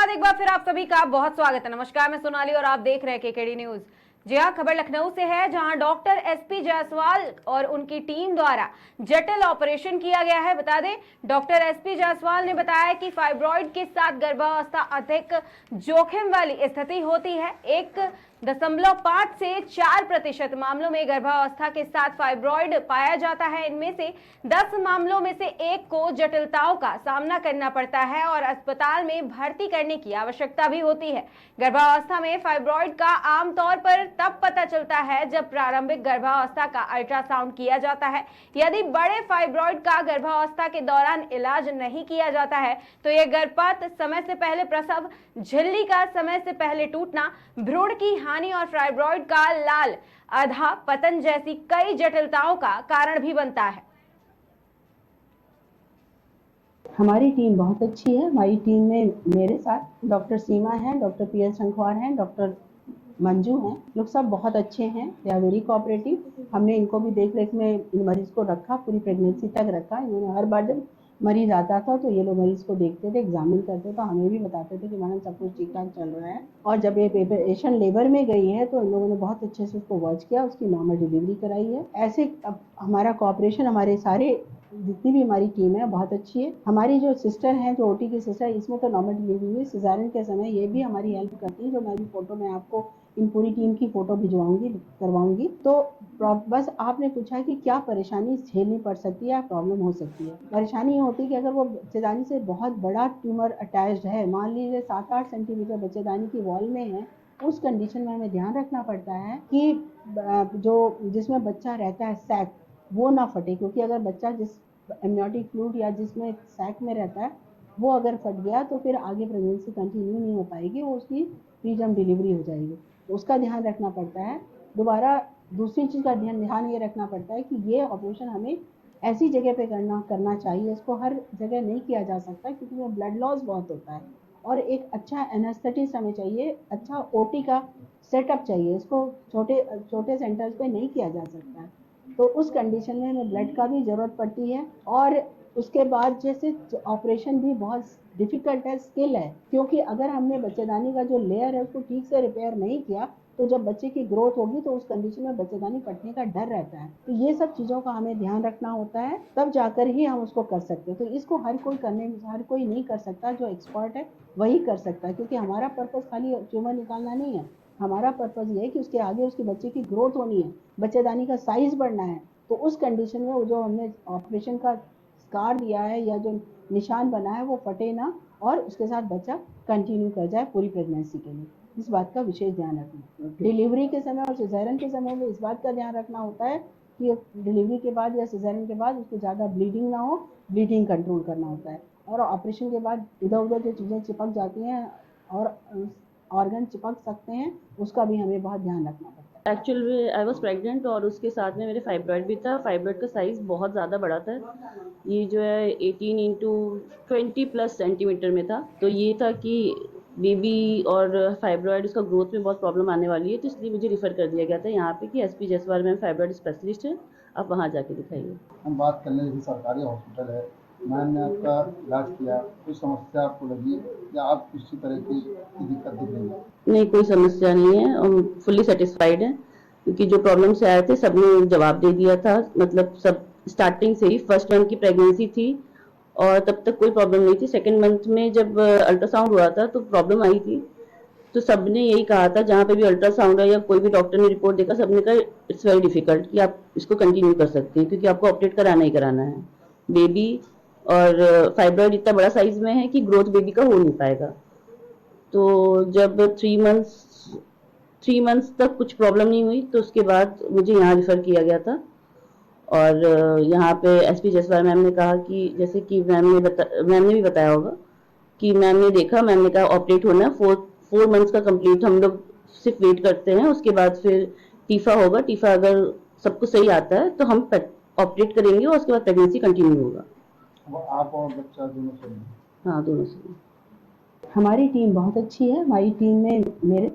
बाद एक बार फिर आप सभी का बहुत स्वागत है। नमस्कार, मैं सोनाली और आप देख रहे हैं केकेडी न्यूज। जी हाँ, खबर लखनऊ से है, जहां डॉक्टर एसपी जायसवाल और उनकी टीम द्वारा जटिल ऑपरेशन किया गया है। बता दें, डॉक्टर एसपी जायसवाल ने बताया कि फाइब्रॉइड के साथ गर्भावस्था अधिक जोखिम वाली स्थिति होती है। 1.5 से 4% मामलों में गर्भावस्था के साथ फाइब्रॉइड पाया जाता है। इनमें से 10 मामलों में से एक को जटिलताओं का सामना करना पड़ता है और अस्पताल में भर्ती करने की आवश्यकता भी होती है। गर्भावस्था में फाइब्रॉइड का आमतौर पर तब पता चलता है जब प्रारंभिक गर्भावस्था का अल्ट्रासाउंड किया जाता है। यदि बड़े फाइब्रॉइड का गर्भावस्था के दौरान इलाज नहीं किया जाता है तो यह गर्भपात, समय से पहले प्रसव, झिल्ली का समय से पहले टूटना, भ्रूण की हानि और फाइब्रॉइड का लाल आधा पतन जैसी कई जटिलताओं का कारण भी बनता है। हमारी टीम बहुत अच्छी है। हमारी टीम में मेरे साथ डॉक्टर सीमा हैं, डॉक्टर पीएस शंखवार हैं, डॉक्टर मंजू हैं। लोग सब बहुत अच्छे हैं, दे आर वेरी कोऑपरेटिव। हमने इनको भी देख रेख में इन मरीज को रखा, पूरी प्रेगनेंसी तक रखा। इन्होंने हर बार जब मरीज आता था तो ये लोग मरीज को देखते थे, एग्जामिन करते थे, हमें भी बताते थे कि मैडम सब कुछ ठीक ठाक चल रहा है। और जब ये पेशेंट लेबर में गई है तो इन लोगों ने बहुत अच्छे से उसको वॉच किया, उसकी नॉर्मल डिलीवरी कराई है। ऐसे हमारा कोऑपरेशन, हमारे सारे जितनी भी हमारी टीम है बहुत अच्छी है। हमारी जो सिस्टर हैं, जो ओटी की सिस्टर, इसमें तो नॉर्मल डिलीवरी हुई, सिजारियन के समय ये भी हमारी हेल्प करती है। जो मैं भी फोटो में आपको इन पूरी टीम की फोटो भिजवाऊंगी, करवाऊंगी। तो बस आपने पूछा कि क्या परेशानी झेलनी पड़ सकती है या प्रॉब्लम हो सकती है। परेशानी ये होती है कि अगर वो बच्चेदानी से बहुत बड़ा ट्यूमर अटैच्ड है, मान लीजिए 7-8 सेंटीमीटर बच्चेदानी की वॉल में है, उस कंडीशन में हमें ध्यान रखना पड़ता है कि जो जिसमें बच्चा रहता है सैक, वो ना फटे। क्योंकि अगर बच्चा जिस एमनियोटिक फ्लूइड या जिसमें सैक में रहता है वो अगर फट गया तो फिर आगे प्रेगनेंसी कंटिन्यू नहीं हो पाएगी, वो उसकी प्रीटर्म डिलीवरी हो जाएगी। तो उसका ध्यान रखना पड़ता है। दोबारा दूसरी चीज़ का ध्यान ये रखना पड़ता है कि ये ऑपरेशन हमें ऐसी जगह पे करना चाहिए। इसको हर जगह नहीं किया जा सकता क्योंकि वो ब्लड लॉस बहुत होता है। और एक अच्छा एनेस्थेटिस्ट हमें चाहिए, अच्छा ओटी का सेटअप चाहिए। इसको छोटे छोटे सेंटर्स पे नहीं किया जा सकता है। तो उस कंडीशन में हमें ब्लड का भी ज़रूरत पड़ती है। और उसके बाद जैसे ऑपरेशन भी बहुत डिफिकल्ट है, स्किल है। क्योंकि अगर हमने बच्चेदानी का जो लेयर है उसको ठीक से रिपेयर नहीं किया तो जब बच्चे की ग्रोथ होगी तो उस कंडीशन में बच्चेदानी फटने का डर रहता है। तो ये सब चीज़ों का हमें ध्यान रखना होता है, तब जाकर ही हम उसको कर सकते हैं। तो इसको हर कोई नहीं कर सकता। जो एक्सपर्ट है वही कर सकता है, क्योंकि हमारा पर्पज़ खाली ट्यूमर निकालना नहीं है। हमारा पर्पज़ ये है कि उसके आगे उसके बच्चे की ग्रोथ होनी है, बच्चेदानी का साइज बढ़ना है। तो उस कंडीशन में जो हमने ऑपरेशन का स्कार दिया है या जो निशान बना है वो फटे ना, और उसके साथ बच्चा कंटिन्यू कर जाए पूरी प्रेगनेंसी के लिए। इस बात का विशेष ध्यान रखना। डिलीवरी के समय और सिजेरियन के समय में इस बात का ध्यान रखना होता है कि डिलीवरी के बाद या सिजेरियन के बाद उसको ज़्यादा ब्लीडिंग ना हो, ब्लीडिंग कंट्रोल करना होता है। और ऑपरेशन के बाद इधर उधर जो चीज़ें चिपक जाती हैं और ऑर्गन चिपक सकते हैं, उसका भी हमें बहुत ध्यान रखना पड़ता है। एक्चुअली आई वॉज प्रेग्नेंट और उसके साथ में मेरे फाइब्रॉइड भी था। फाइब्रॉइड का साइज़ बहुत ज़्यादा बड़ा था। ये जो है 18 इंटू 20+ सेंटीमीटर में था। तो ये था कि बेबी और फाइब्रॉइड, उसका ग्रोथ में बहुत प्रॉब्लम आने वाली है, तो इसलिए मुझे रिफ़र कर दिया गया था यहाँ पे कि SP Jaiswal ma'am fibroid specialist है, आप वहाँ जाके दिखाइए। हम बात कर लें, जैसे सरकारी हॉस्पिटल है, मैंने आपका इलाज किया, कोई समस्या आपको लगी या आप किसी तरह की दिक्कत दिख रही है? नहीं, कोई समस्या नहीं है, हम फुल्ली सेटिस्फाइड हैं, क्योंकि जो प्रॉब्लम से आए थे सबने जवाब दे दिया था। मतलब सब स्टार्टिंग से ही, फर्स्ट मंथ की प्रेगनेंसी थी और तब तक कोई प्रॉब्लम नहीं थी। सेकेंड मंथ में जब अल्ट्रासाउंड हुआ था तो प्रॉब्लम आई थी, तो सबने यही कहा था, जहाँ पे भी अल्ट्रासाउंड है या कोई भी डॉक्टर ने रिपोर्ट देखा, सबने कहा इट्स वेरी डिफिकल्ट कि आप इसको कंटिन्यू कर सकते हैं, क्योंकि आपको ऑपरेट कराना ही कराना है। बेबी और फाइब्रॉइड इतना बड़ा साइज में है कि ग्रोथ बेबी का हो नहीं पाएगा। तो जब 3 मंथ्स तक कुछ प्रॉब्लम नहीं हुई तो उसके बाद मुझे यहाँ रिफ़र किया गया था। और यहाँ पे एसपी जायसवाल मैम ने कहा कि, जैसे कि मैम ने भी बताया होगा कि मैम ने देखा, मैम ने कहा ऑपरेट होना है, 4 मंथ्स का कंप्लीट हम लोग सिर्फ वेट करते हैं, उसके बाद फिर टीफा होगा। टीफा अगर सब कुछ सही आता है तो हम ऑपरेट करेंगे और उसके बाद प्रेगनेंसी कंटिन्यू होगा। वो आप और बच्चा दोनों से? हाँ, दोनों से। हमारी टीम बहुत अच्छी है। हमारी टीम में मेरे